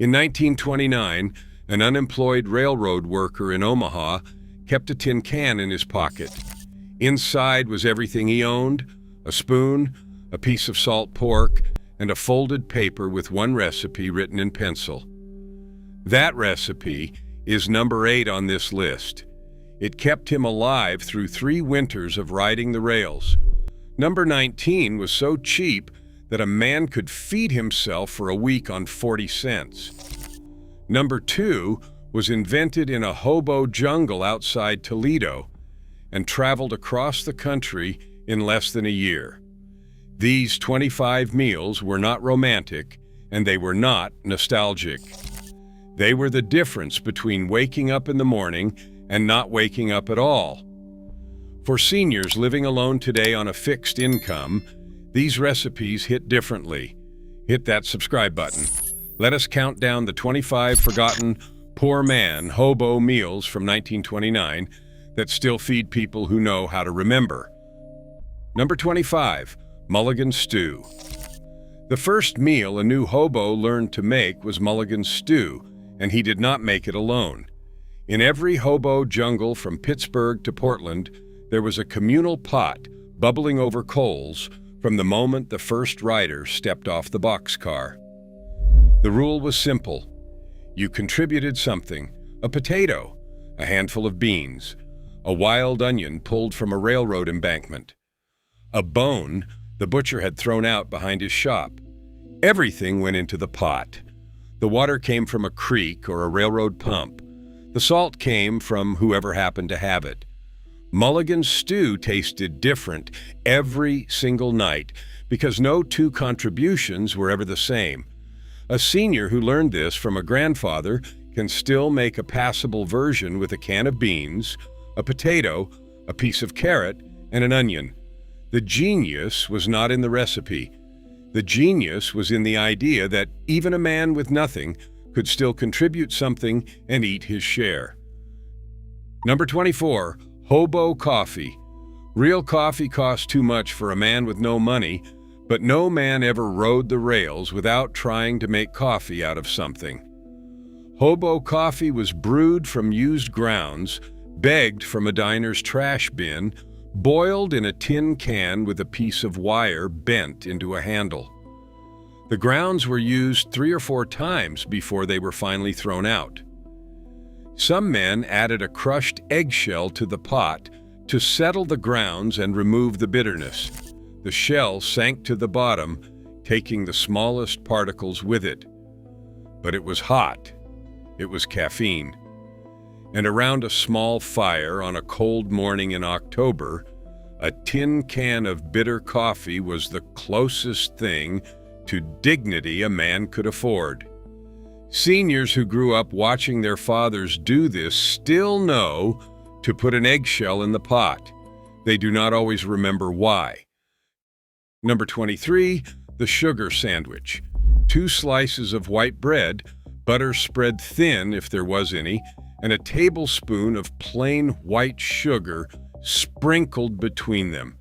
In 1929, an unemployed railroad worker in Omaha kept a tin can in his pocket. Inside was everything he owned: a spoon, a piece of salt pork, and a folded paper with one recipe written in pencil. That recipe is number 8 on this list. It kept him alive through 3 winters of riding the rails. Number 19 was so cheap that a man could feed himself for a week on 40 cents. Number 2 was invented in a hobo jungle outside Toledo and traveled across the country in less than a year. These 25 meals were not romantic, and they were not nostalgic. They were the difference between waking up in the morning and not waking up at all. For seniors living alone today on a fixed income, these recipes hit differently. Hit that subscribe button. Let us count down the 25 forgotten poor man hobo meals from 1929 that still feed people who know how to remember. Number 25, Mulligan stew. The first meal a new hobo learned to make was Mulligan stew, and he did not make it alone. In every hobo jungle from Pittsburgh to Portland, there was a communal pot bubbling over coals from the moment the first rider stepped off the boxcar. The rule was simple. You contributed something: a potato, a handful of beans, a wild onion pulled from a railroad embankment, a bone the butcher had thrown out behind his shop. Everything went into the pot. The water came from a creek or a railroad pump. The salt came from whoever happened to have it. Mulligan's stew tasted different every single night because no 2 contributions were ever the same. A senior who learned this from a grandfather can still make a passable version with a can of beans, a potato, a piece of carrot, and an onion. The genius was not in the recipe. The genius was in the idea that even a man with nothing could still contribute something and eat his share. Number 24, hobo coffee. Real coffee costs too much for a man with no money, but no man ever rode the rails without trying to make coffee out of something. Hobo coffee was brewed from used grounds, begged from a diner's trash bin, boiled in a tin can with a piece of wire bent into a handle. The grounds were used 3 or 4 times before they were finally thrown out. Some men added a crushed eggshell to the pot to settle the grounds and remove the bitterness. The shell sank to the bottom, taking the smallest particles with it. But it was hot. It was caffeine. And around a small fire on a cold morning in October, a tin can of bitter coffee was the closest thing to dignity a man could afford. Seniors who grew up watching their fathers do this still know to put an eggshell in the pot. They do not always remember why. Number 23, the sugar sandwich. 2 slices of white bread, butter spread thin if there was any, and a tablespoon of plain white sugar sprinkled between them.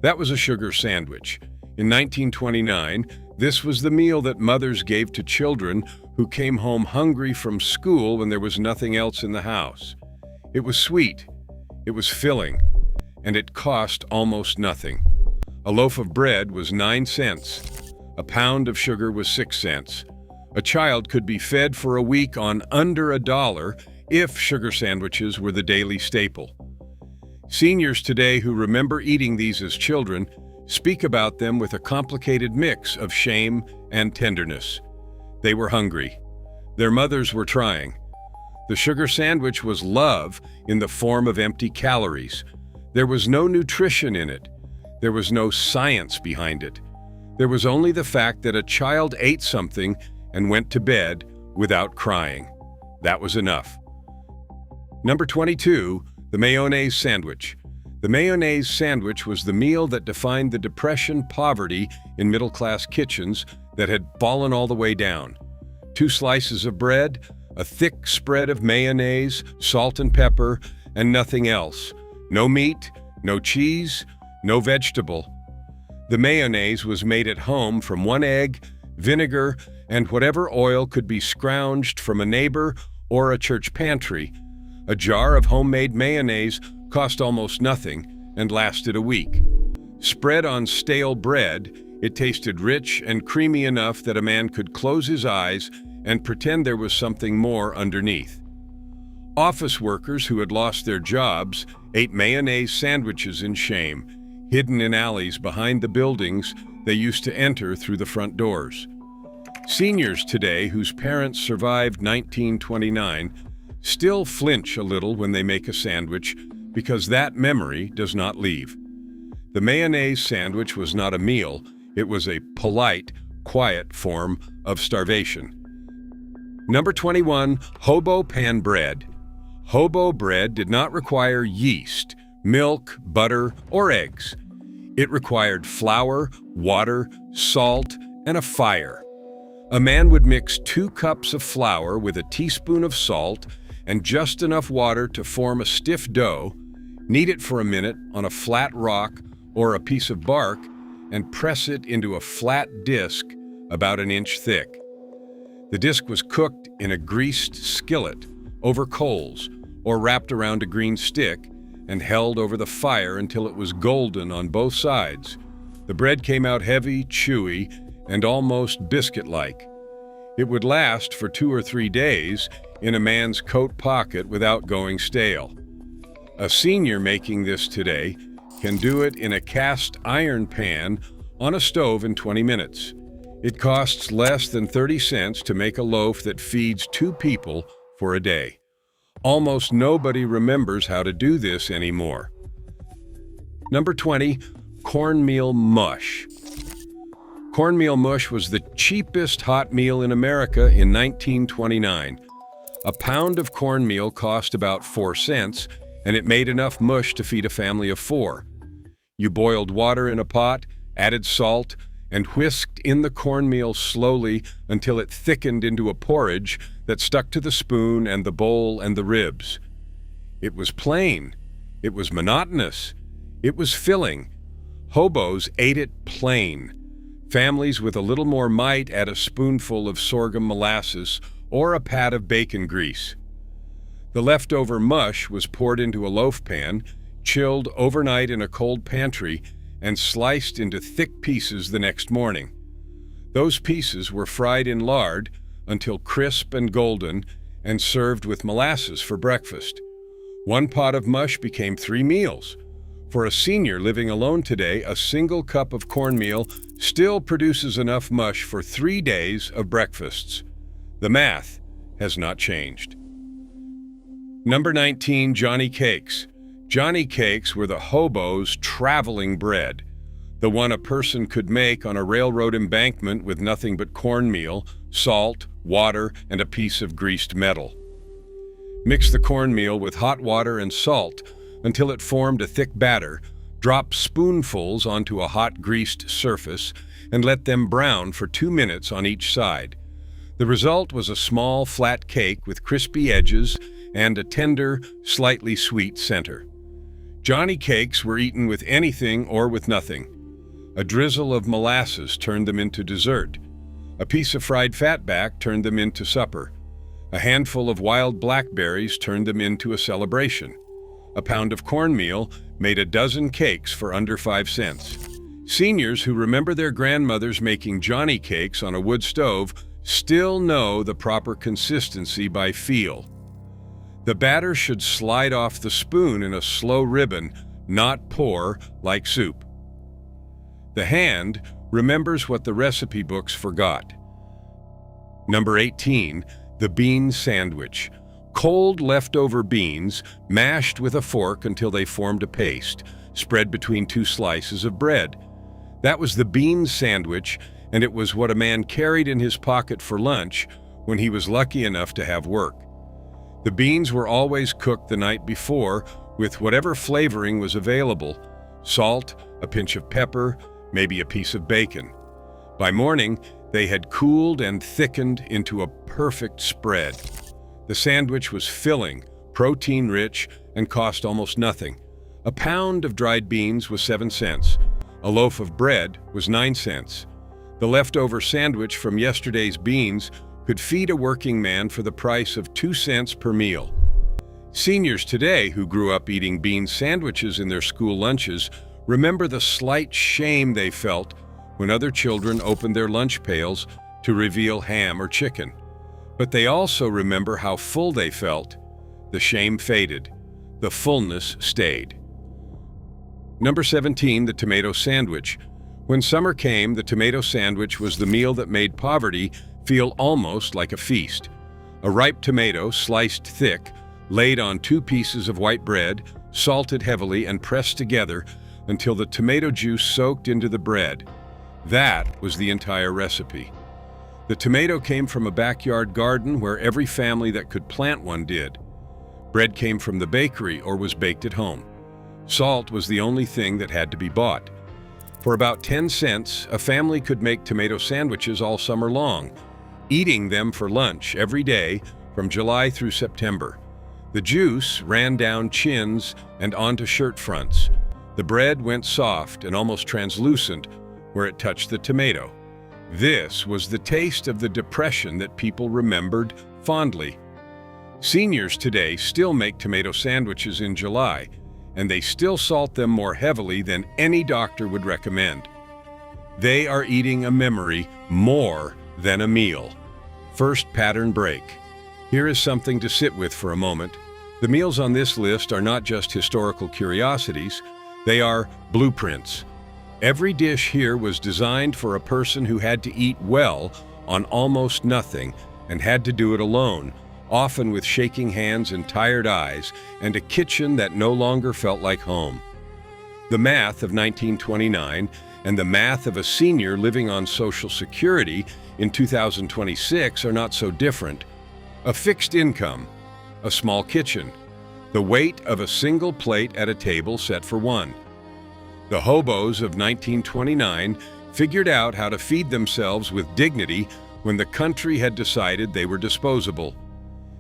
That was a sugar sandwich. In 1929, this was the meal that mothers gave to children who came home hungry from school when there was nothing else in the house. It was sweet, it was filling, and it cost almost nothing. A loaf of bread was 9 cents. A pound of sugar was 6 cents. A child could be fed for a week on under $1 if sugar sandwiches were the daily staple. Seniors today who remember eating these as children speak about them with a complicated mix of shame and tenderness. They were hungry. Their mothers were trying. The sugar sandwich was love in the form of empty calories. There was no nutrition in it. There was no science behind it. There was only the fact that a child ate something and went to bed without crying. That was enough. Number 22, the mayonnaise sandwich. The mayonnaise sandwich was the meal that defined the Depression poverty in middle-class kitchens that had fallen all the way down. 2 slices of bread, a thick spread of mayonnaise, salt and pepper, and nothing else. No meat, no cheese, no vegetable. The mayonnaise was made at home from 1 egg, vinegar, and whatever oil could be scrounged from a neighbor or a church pantry. A jar of homemade mayonnaise cost almost nothing and lasted a week. Spread on stale bread, it tasted rich and creamy enough that a man could close his eyes and pretend there was something more underneath. Office workers who had lost their jobs ate mayonnaise sandwiches in shame, hidden in alleys behind the buildings they used to enter through the front doors. Seniors today, whose parents survived 1929, still flinch a little when they make a sandwich because that memory does not leave. The mayonnaise sandwich was not a meal, it was a polite, quiet form of starvation. Number 21, Hobo pan bread. Hobo bread did not require yeast, milk, butter, or eggs. It required flour, water, salt, and a fire. A man would mix 2 cups of flour with a teaspoon of salt and just enough water to form a stiff dough, knead it for a minute on a flat rock or a piece of bark, and press it into a flat disc about an inch thick. The disc was cooked in a greased skillet over coals or wrapped around a green stick and held over the fire until it was golden on both sides. The bread came out heavy, chewy, and almost biscuit-like. It would last for 2 or 3 days in a man's coat pocket without going stale. A senior making this today can do it in a cast iron pan on a stove in 20 minutes. It costs less than 30 cents to make a loaf that feeds 2 people for a day. Almost nobody remembers how to do this anymore. Number 20, cornmeal mush. Cornmeal mush was the cheapest hot meal in America in 1929. A pound of cornmeal cost about 4 cents, and it made enough mush to feed a family of 4. You boiled water in a pot, added salt, and whisked in the cornmeal slowly until it thickened into a porridge that stuck to the spoon and the bowl and the ribs. It was plain. It was monotonous. It was filling. Hobos ate it plain. Families with a little more might add a spoonful of sorghum molasses or a pat of bacon grease. The leftover mush was poured into a loaf pan, chilled overnight in a cold pantry, and sliced into thick pieces the next morning. Those pieces were fried in lard until crisp and golden and served with molasses for breakfast. 1 pot of mush became 3 meals. For a senior living alone today, a single cup of cornmeal still produces enough mush for 3 days of breakfasts. The math has not changed. Number 19, Johnny Cakes. Johnny Cakes were the hobo's traveling bread, the one a person could make on a railroad embankment with nothing but cornmeal, salt, water, and a piece of greased metal. Mix the cornmeal with hot water and salt until it formed a thick batter, drop spoonfuls onto a hot greased surface, and let them brown for 2 minutes on each side. The result was a small, flat cake with crispy edges and a tender, slightly sweet center. Johnny Cakes were eaten with anything or with nothing. A drizzle of molasses turned them into dessert. A piece of fried fatback turned them into supper. A handful of wild blackberries turned them into a celebration. A pound of cornmeal made a dozen cakes for under 5 cents. Seniors who remember their grandmothers making Johnny Cakes on a wood stove still know the proper consistency by feel. The batter should slide off the spoon in a slow ribbon, not pour like soup. The hand remembers what the recipe books forgot. Number 18, the bean sandwich. Cold leftover beans, mashed with a fork until they formed a paste, spread between 2 slices of bread. That was the bean sandwich, and it was what a man carried in his pocket for lunch when he was lucky enough to have work. The beans were always cooked the night before with whatever flavoring was available: salt, a pinch of pepper, maybe a piece of bacon. By morning, they had cooled and thickened into a perfect spread. The sandwich was filling, protein-rich, and cost almost nothing. A pound of dried beans was 7 cents. A loaf of bread was 9 cents. The leftover sandwich from yesterday's beans could feed a working man for the price of 2 cents per meal. Seniors today who grew up eating bean sandwiches in their school lunches remember the slight shame they felt when other children opened their lunch pails to reveal ham or chicken. But they also remember how full they felt. The shame faded. The fullness stayed. Number 17, the tomato sandwich. When summer came, the tomato sandwich was the meal that made poverty feel almost like a feast. A ripe tomato, sliced thick, laid on 2 pieces of white bread, salted heavily and pressed together until the tomato juice soaked into the bread. That was the entire recipe. The tomato came from a backyard garden where every family that could plant one did. Bread came from the bakery or was baked at home. Salt was the only thing that had to be bought. For about 10 cents, a family could make tomato sandwiches all summer long, eating them for lunch every day from July through September. The juice ran down chins and onto shirt fronts. The bread went soft and almost translucent where it touched the tomato. This was the taste of the Depression that people remembered fondly. Seniors today still make tomato sandwiches in July, and they still salt them more heavily than any doctor would recommend. They are eating a memory more than a meal. First pattern break. Here is something to sit with for a moment. The meals on this list are not just historical curiosities, they are blueprints. Every dish here was designed for a person who had to eat well on almost nothing and had to do it alone, often with shaking hands and tired eyes, and a kitchen that no longer felt like home. The math of 1929 and the math of a senior living on Social Security in 2026 are not so different. A fixed income, a small kitchen, the weight of a single plate at a table set for one. The hobos of 1929 figured out how to feed themselves with dignity when the country had decided they were disposable.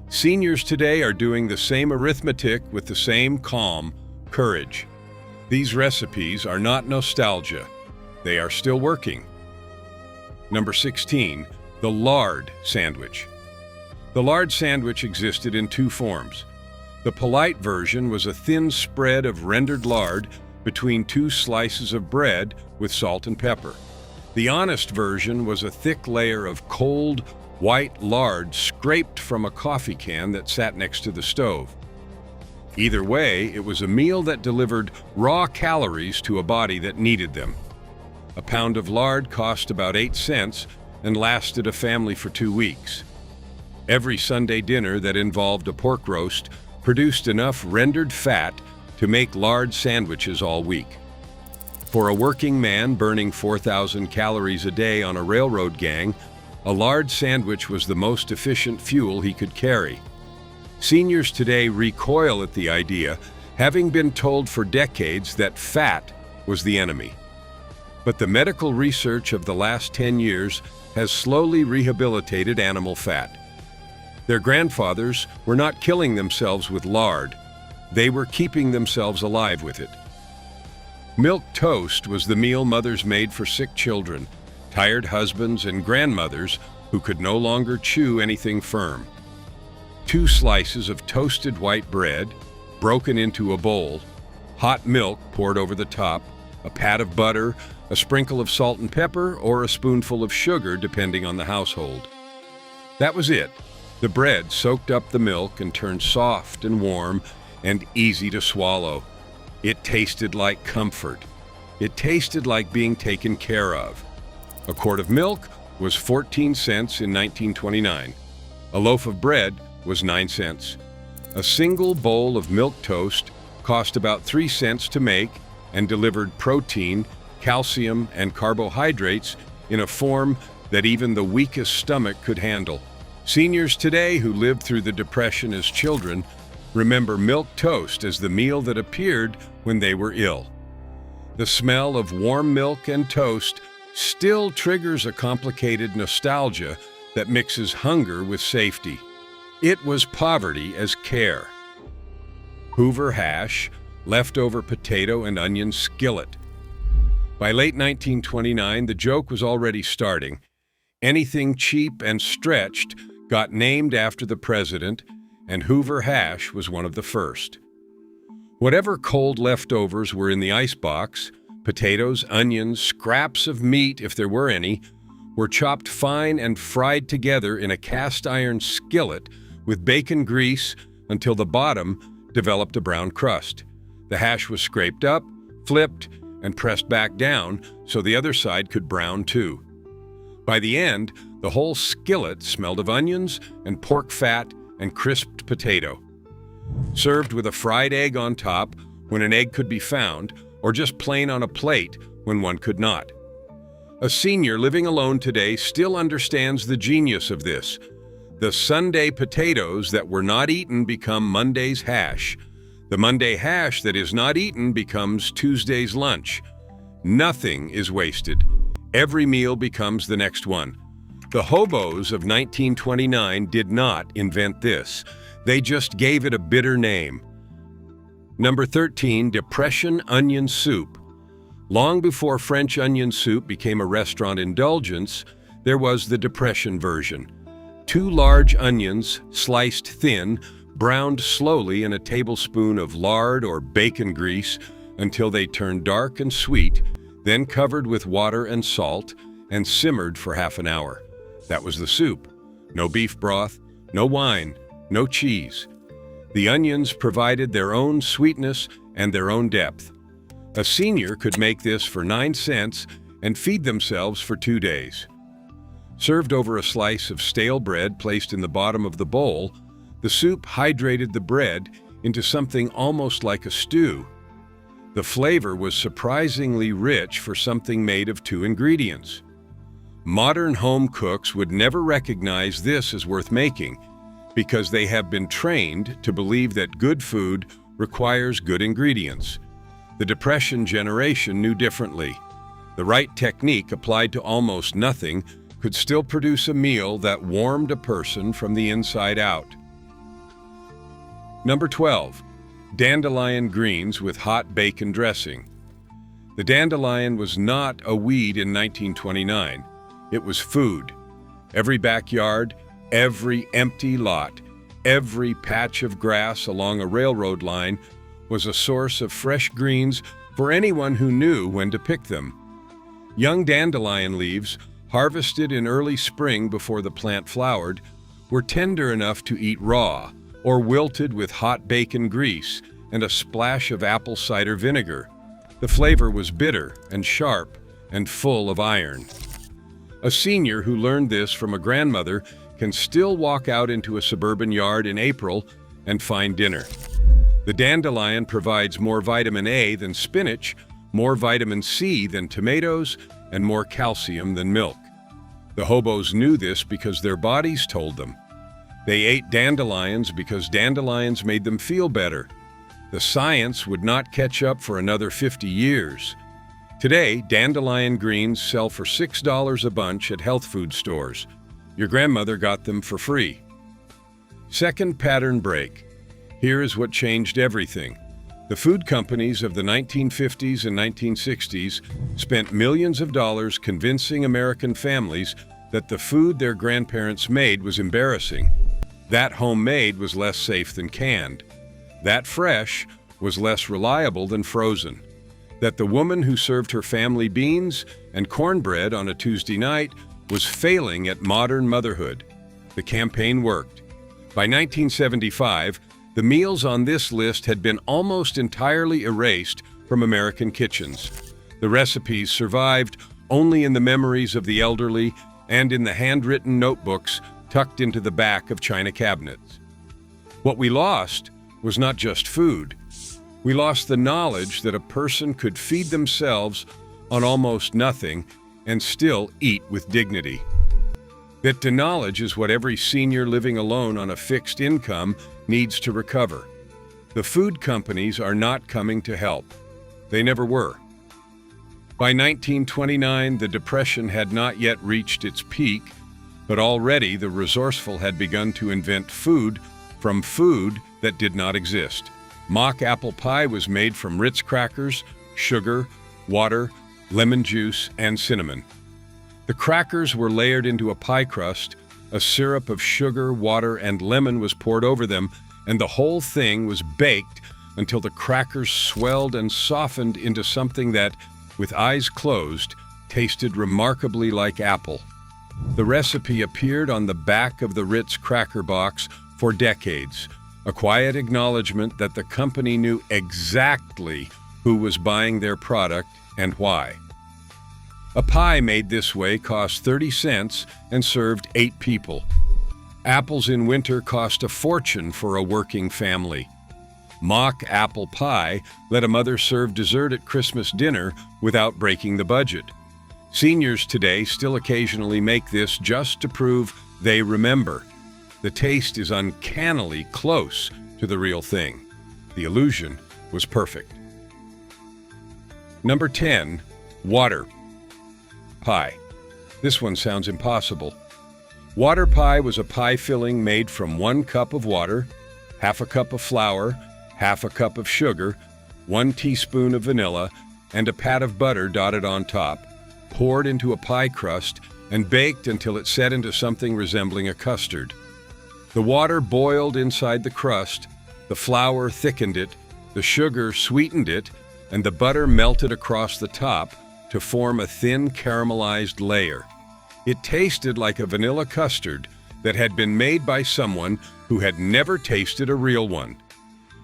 Seniors today are doing the same arithmetic with the same calm courage. These recipes are not nostalgia. They are still working. Number 16, the lard sandwich. The lard sandwich existed in 2 forms. The polite version was a thin spread of rendered lard between 2 slices of bread with salt and pepper. The honest version was a thick layer of cold, white lard scraped from a coffee can that sat next to the stove. Either way, it was a meal that delivered raw calories to a body that needed them. A pound of lard cost about 8 cents and lasted a family for 2 weeks. Every Sunday dinner that involved a pork roast produced enough rendered fat to make lard sandwiches all week. For a working man burning 4,000 calories a day on a railroad gang, a lard sandwich was the most efficient fuel he could carry. Seniors today recoil at the idea, having been told for decades that fat was the enemy. But the medical research of the last 10 years has slowly rehabilitated animal fat. Their grandfathers were not killing themselves with lard. They were keeping themselves alive with it. Milk toast was the meal mothers made for sick children, tired husbands, and grandmothers who could no longer chew anything firm. 2 slices of toasted white bread, broken into a bowl, hot milk poured over the top, a pat of butter, a sprinkle of salt and pepper, or a spoonful of sugar, depending on the household. That was it. The bread soaked up the milk and turned soft and warm and easy to swallow. It tasted like comfort. It tasted like being taken care of. A quart of milk was 14 cents in 1929. A loaf of bread was 9 cents. A single bowl of milk toast cost about 3 cents to make and delivered protein, calcium, and carbohydrates in a form that even the weakest stomach could handle. Seniors today who lived through the Depression as children remember milk toast as the meal that appeared when they were ill. The smell of warm milk and toast still triggers a complicated nostalgia that mixes hunger with safety. It was poverty as care. Hoover hash, leftover potato and onion skillet. By late 1929, the joke was already starting. Anything cheap and stretched got named after the president, and Hoover hash was one of the first. Whatever cold leftovers were in the icebox, potatoes, onions, scraps of meat if there were any, were chopped fine and fried together in a cast-iron skillet with bacon grease until the bottom developed a brown crust. The hash was scraped up, flipped, and pressed back down so the other side could brown too. By the end, the whole skillet smelled of onions and pork fat and crisped potato. Served with a fried egg on top when an egg could be found, or just plain on a plate when one could not. A senior living alone today still understands the genius of this. The Sunday potatoes that were not eaten become Monday's hash. The Monday hash that is not eaten becomes Tuesday's lunch. Nothing is wasted. Every meal becomes the next one. The hobos of 1929 did not invent this. They just gave it a bitter name. Number 13, Depression Onion Soup. Long before French onion soup became a restaurant indulgence, there was the Depression version. 2 large onions, sliced thin, browned slowly in a tablespoon of lard or bacon grease until they turned dark and sweet, then covered with water and salt and simmered for half an hour. That was the soup. No beef broth, no wine, no cheese. The onions provided their own sweetness and their own depth. A senior could make this for 9 cents and feed themselves for 2 days. Served over a slice of stale bread placed in the bottom of the bowl, the soup hydrated the bread into something almost like a stew. The flavor was surprisingly rich for something made of 2 ingredients. Modern home cooks would never recognize this as worth making because they have been trained to believe that good food requires good ingredients. The Depression generation knew differently. The right technique applied to almost nothing could still produce a meal that warmed a person from the inside out. Number 12, dandelion greens with hot bacon dressing. The dandelion was not a weed in 1929. It was food. Every backyard, every empty lot, every patch of grass along a railroad line was a source of fresh greens for anyone who knew when to pick them. Young dandelion leaves, harvested in early spring before the plant flowered, were tender enough to eat raw or wilted with hot bacon grease and a splash of apple cider vinegar. The flavor was bitter and sharp and full of iron. A senior who learned this from a grandmother can still walk out into a suburban yard in April and find dinner. The dandelion provides more vitamin A than spinach, more vitamin C than tomatoes, and more calcium than milk. The hobos knew this because their bodies told them. They ate dandelions because dandelions made them feel better. The science would not catch up for another 50 years. Today, dandelion greens sell for $6 a bunch at health food stores. Your grandmother got them for free. Second pattern break. Here is what changed everything. The food companies of the 1950s and 1960s spent millions of dollars convincing American families that the food their grandparents made was embarrassing. That homemade was less safe than canned. That fresh was less reliable than frozen. That the woman who served her family beans and cornbread on a Tuesday night was failing at modern motherhood. The campaign worked. By 1975, the meals on this list had been almost entirely erased from American kitchens. The recipes survived only in the memories of the elderly and in the handwritten notebooks tucked into the back of china cabinets. What we lost was not just food. We lost the knowledge that a person could feed themselves on almost nothing and still eat with dignity. That knowledge is what every senior living alone on a fixed income needs to recover. The food companies are not coming to help. They never were. By 1929, the Depression had not yet reached its peak, but already the resourceful had begun to invent food from food that did not exist. Mock apple pie was made from Ritz crackers, sugar, water, lemon juice, and cinnamon. The crackers were layered into a pie crust, a syrup of sugar, water, and lemon was poured over them, and the whole thing was baked until the crackers swelled and softened into something that, with eyes closed, tasted remarkably like apple. The recipe appeared on the back of the Ritz cracker box for decades, a quiet acknowledgement that the company knew exactly who was buying their product and why. A pie made this way cost 30 cents and served 8 people. Apples in winter cost a fortune for a working family. Mock apple pie let a mother serve dessert at Christmas dinner without breaking the budget. Seniors today still occasionally make this just to prove they remember. The taste is uncannily close to the real thing. The illusion was perfect. Number 10, water pie. This one sounds impossible. Water pie was a pie filling made from 1 cup of water, half a cup of flour, half a cup of sugar, 1 teaspoon of vanilla, and a pat of butter dotted on top, poured into a pie crust, and baked until it set into something resembling a custard. The water boiled inside the crust, the flour thickened it, the sugar sweetened it, and the butter melted across the top to form a thin caramelized layer. It tasted like a vanilla custard that had been made by someone who had never tasted a real one.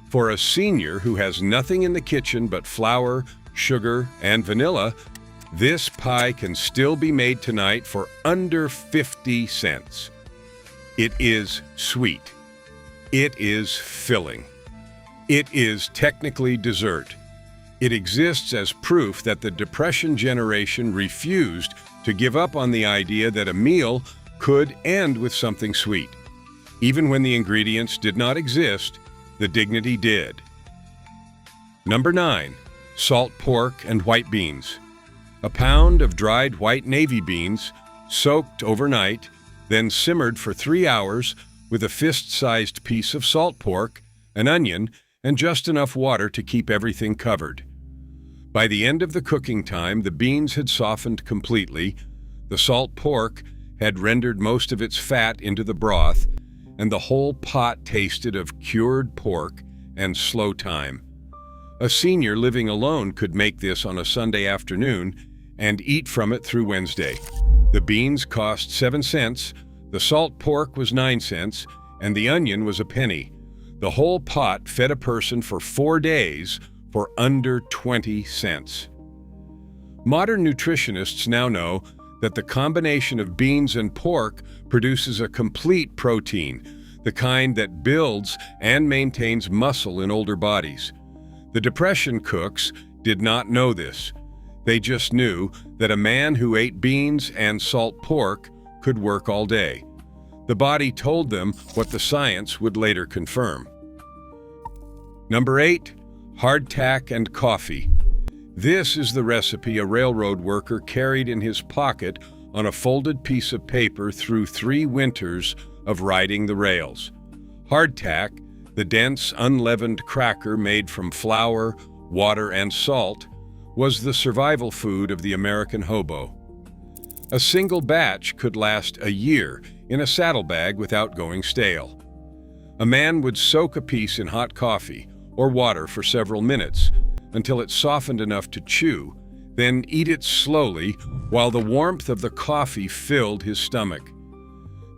For a senior who has nothing in the kitchen but flour, sugar, and vanilla, this pie can still be made tonight for under 50 cents. It is sweet. It is filling. It is technically dessert. It exists as proof that the Depression generation refused to give up on the idea that a meal could end with something sweet. Even when the ingredients did not exist, the dignity did. Number 9, salt pork and white beans. A pound of dried white navy beans, soaked overnight, then simmered for 3 hours with a fist-sized piece of salt pork, an onion, and just enough water to keep everything covered. By the end of the cooking time, the beans had softened completely, the salt pork had rendered most of its fat into the broth, and the whole pot tasted of cured pork and slow thyme. A senior living alone could make this on a Sunday afternoon and eat from it through Wednesday. The beans cost 7 cents, the salt pork was 9 cents, and the onion was a penny. The whole pot fed a person for 4 days for under 20 cents. Modern nutritionists now know that the combination of beans and pork produces a complete protein, the kind that builds and maintains muscle in older bodies. The Depression cooks did not know this. They just knew that a man who ate beans and salt pork could work all day. The body told them what the science would later confirm. Number 8, hardtack and coffee. This is the recipe a railroad worker carried in his pocket on a folded piece of paper through 3 winters of riding the rails. Hardtack, the dense, unleavened cracker made from flour, water, and salt, was the survival food of the American hobo. A single batch could last a year in a saddlebag without going stale. A man would soak a piece in hot coffee or water for several minutes until it softened enough to chew, then eat it slowly while the warmth of the coffee filled his stomach.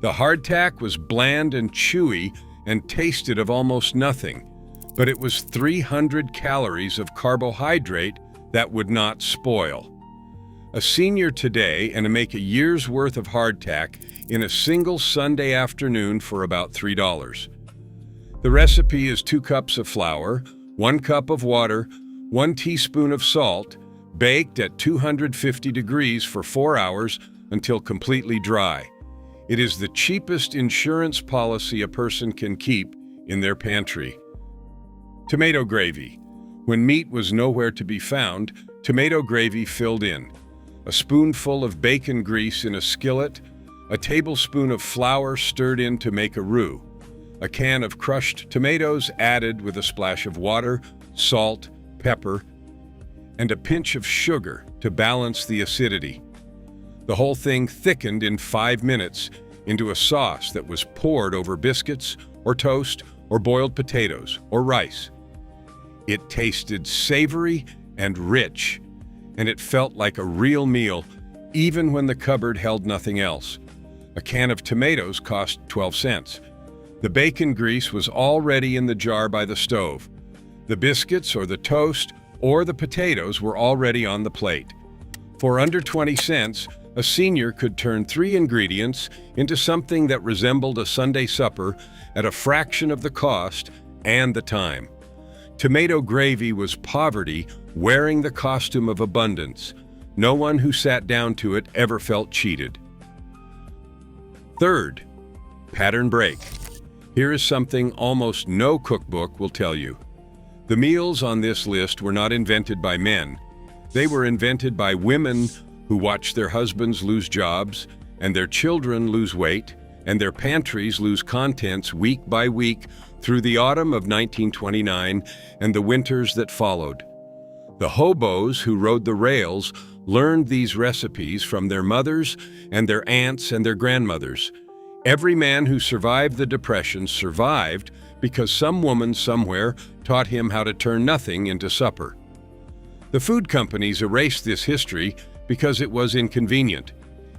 The hardtack was bland and chewy and tasted of almost nothing, but it was 300 calories of carbohydrate that would not spoil. A senior today and make a year's worth of hardtack in a single Sunday afternoon for about $3. The recipe is 2 cups of flour, 1 cup of water, 1 teaspoon of salt, baked at 250 degrees for 4 hours until completely dry. It is the cheapest insurance policy a person can keep in their pantry. Tomato gravy. When meat was nowhere to be found, tomato gravy filled in. A spoonful of bacon grease in a skillet, a tablespoon of flour stirred in to make a roux, a can of crushed tomatoes added with a splash of water, salt, pepper, and a pinch of sugar. to balance the acidity. The whole thing thickened in 5 minutes into a sauce that was poured over biscuits or toast or boiled potatoes or rice. It tasted savory and rich, and it felt like a real meal even when the cupboard held nothing else. A can of tomatoes cost 12 cents. The bacon grease was already in the jar by the stove. The biscuits or the toast or the potatoes were already on the plate. For under 20 cents, a senior could turn 3 ingredients into something that resembled a Sunday supper at a fraction of the cost and the time. Tomato gravy was poverty wearing the costume of abundance. No one who sat down to it ever felt cheated. Third, pattern break. Here is something almost no cookbook will tell you. The meals on this list were not invented by men. They were invented by women who watched their husbands lose jobs, and their children lose weight, and their pantries lose contents week by week through the autumn of 1929 and the winters that followed. The hobos who rode the rails learned these recipes from their mothers and their aunts and their grandmothers. Every man who survived the Depression survived because some woman somewhere taught him how to turn nothing into supper. The food companies erased this history because it was inconvenient.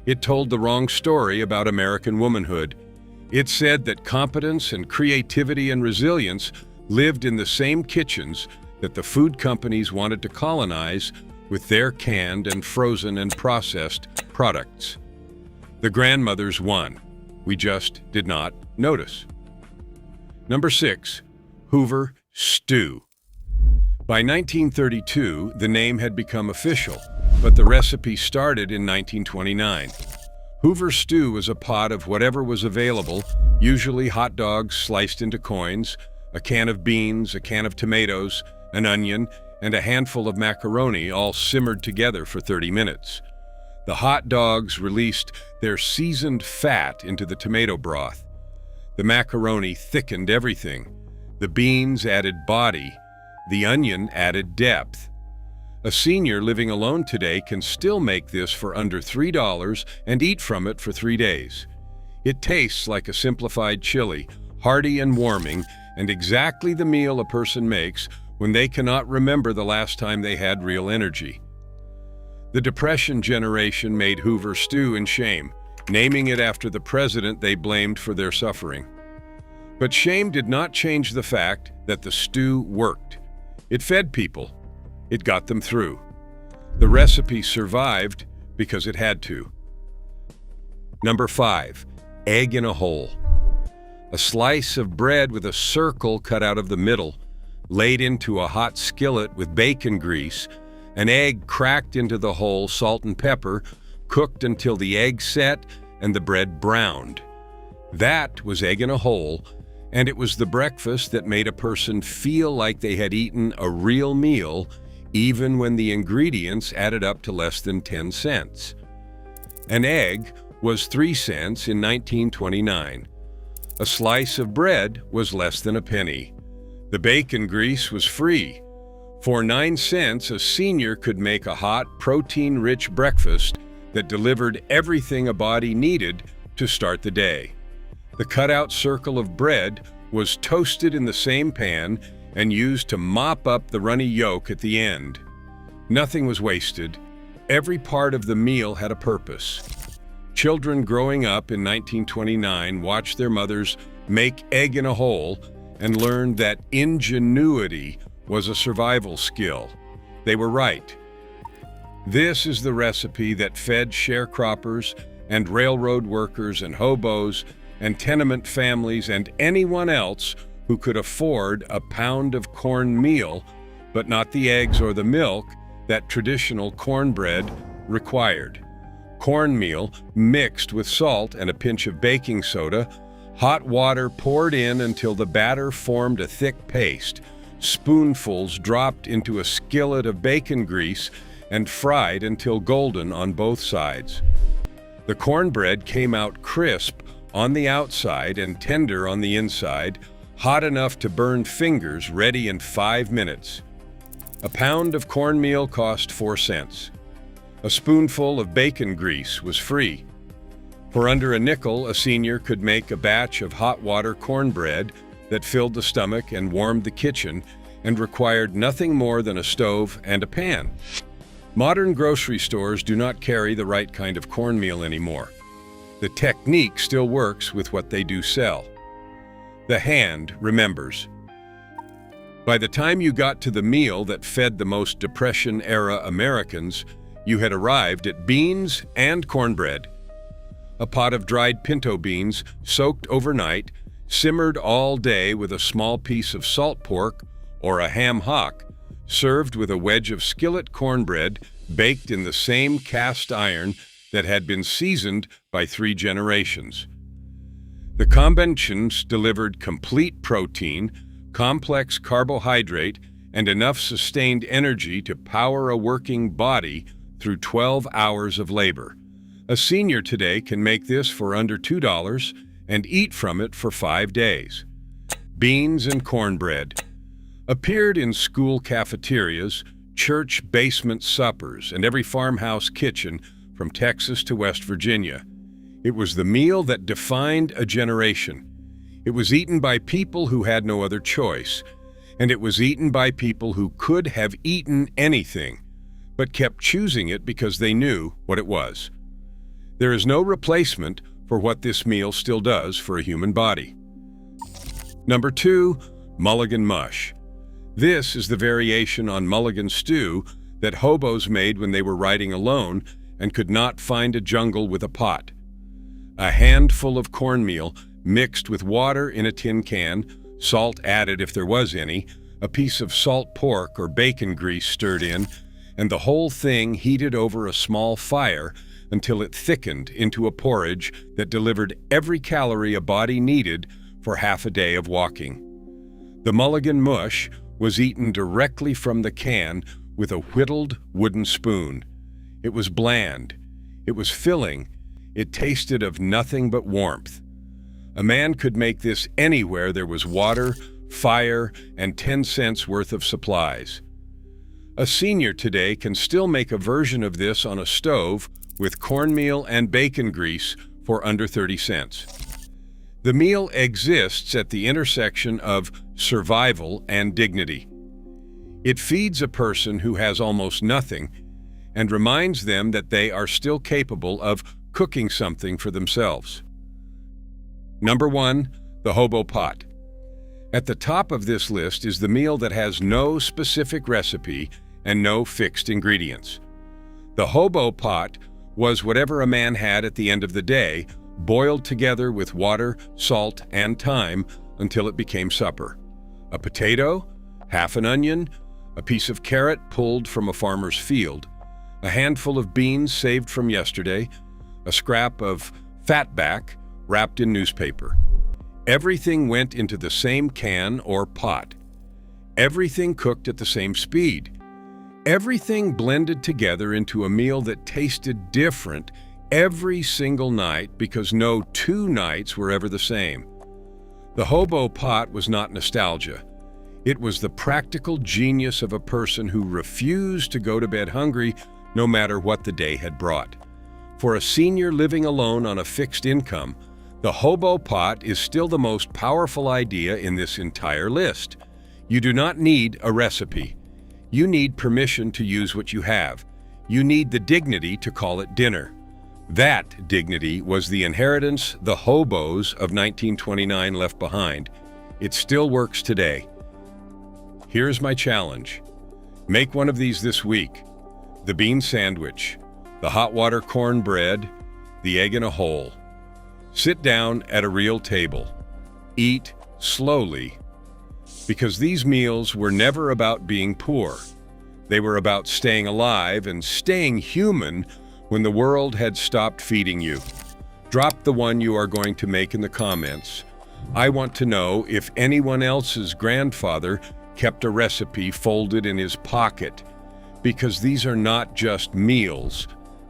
It told the wrong story about American womanhood. It said that competence and creativity and resilience lived in the same kitchens that the food companies wanted to colonize with their canned and frozen and processed products. The grandmothers won. We just did not notice. Number 6, Hoover stew. By 1932, the name had become official, but the recipe started in 1929. Hoover stew was a pot of whatever was available, usually hot dogs sliced into coins, a can of beans, a can of tomatoes, an onion, and a handful of macaroni, all simmered together for 30 minutes. The hot dogs released their seasoned fat into the tomato broth. The macaroni thickened everything. The beans added body. The onion added depth. A senior living alone today can still make this for under $3 and eat from it for 3 days. It tastes like a simplified chili, hearty and warming, and exactly the meal a person makes when they cannot remember the last time they had real energy. The Depression generation made Hoover stew in shame, naming it after the president they blamed for their suffering. But shame did not change the fact that the stew worked. It fed people. It got them through. The recipe survived because it had to. Number 5, egg in a hole. A slice of bread with a circle cut out of the middle, laid into a hot skillet with bacon grease, an egg cracked into the hole, salt and pepper, cooked until the egg set and the bread browned. That was egg in a hole, and it was the breakfast that made a person feel like they had eaten a real meal, even when the ingredients added up to less than 10 cents. An egg was 3 cents in 1929. A slice of bread was less than a penny. The bacon grease was free. For 9 cents, a senior could make a hot, protein-rich breakfast that delivered everything a body needed to start the day. The cutout circle of bread was toasted in the same pan and used to mop up the runny yolk at the end. Nothing was wasted. Every part of the meal had a purpose. Children growing up in 1929 watched their mothers make egg in a hole and learned that ingenuity was a survival skill. They were right. This is the recipe that fed sharecroppers and railroad workers and hobos and tenement families and anyone else who could afford a pound of cornmeal, but not the eggs or the milk that traditional cornbread required. Cornmeal mixed with salt and a pinch of baking soda, hot water poured in until the batter formed a thick paste, spoonfuls dropped into a skillet of bacon grease and fried until golden on both sides. The cornbread came out crisp on the outside and tender on the inside, hot enough to burn fingers, ready in 5 minutes. A pound of cornmeal cost 4 cents. A spoonful of bacon grease was free. For under a nickel, a senior could make a batch of hot water cornbread that filled the stomach and warmed the kitchen and required nothing more than a stove and a pan. Modern grocery stores do not carry the right kind of cornmeal anymore. The technique still works with what they do sell. The hand remembers. By the time you got to the meal that fed the most Depression-era Americans, you had arrived at beans and cornbread. A pot of dried pinto beans soaked overnight, simmered all day with a small piece of salt pork or a ham hock, served with a wedge of skillet cornbread baked in the same cast iron that had been seasoned by 3 generations. The combinations delivered complete protein, complex carbohydrate, and enough sustained energy to power a working body through 12 hours of labor. A senior today can make this for under $2 and eat from it for 5 days. Beans and cornbread appeared in school cafeterias, church basement suppers, and every farmhouse kitchen from Texas to West Virginia. It was the meal that defined a generation. It was eaten by people who had no other choice, and it was eaten by people who could have eaten anything, but kept choosing it because they knew what it was. There is no replacement for what this meal still does for a human body. Number 2, Mulligan mush. This is the variation on Mulligan stew that hobos made when they were riding alone and could not find a jungle with a pot. A handful of cornmeal mixed with water in a tin can, salt added if there was any, a piece of salt pork or bacon grease stirred in, and the whole thing heated over a small fire until it thickened into a porridge that delivered every calorie a body needed for half a day of walking. The Mulligan mush was eaten directly from the can with a whittled wooden spoon. It was bland. It was filling. It tasted of nothing but warmth. A man could make this anywhere there was water, fire, and 10 cents worth of supplies. A senior today can still make a version of this on a stove with cornmeal and bacon grease for under 30 cents. The meal exists at the intersection of survival and dignity. It feeds a person who has almost nothing and reminds them that they are still capable of cooking something for themselves. Number 1, the hobo pot. At the top of this list is the meal that has no specific recipe and no fixed ingredients. The hobo pot was whatever a man had at the end of the day, boiled together with water, salt, and thyme until it became supper. A potato, half an onion, a piece of carrot pulled from a farmer's field, a handful of beans saved from yesterday, a scrap of fatback wrapped in newspaper. Everything went into the same can or pot. Everything cooked at the same speed. Everything blended together into a meal that tasted different every single night because no 2 nights were ever the same. The hobo pot was not nostalgia. It was the practical genius of a person who refused to go to bed hungry no matter what the day had brought. For a senior living alone on a fixed income, the hobo pot is still the most powerful idea in this entire list. You do not need a recipe. You need permission to use what you have. You need the dignity to call it dinner. That dignity was the inheritance the hobos of 1929 left behind. It still works today. Here's my challenge. Make one of these this week. The bean sandwich, the hot water cornbread, the egg in a hole. Sit down at a real table. Eat slowly. Because these meals were never about being poor. They were about staying alive and staying human when the world had stopped feeding you. Drop the one you are going to make in the comments. I want to know if anyone else's grandfather kept a recipe folded in his pocket, because these are not just meals.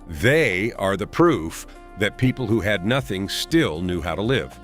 They are the proof that people who had nothing still knew how to live.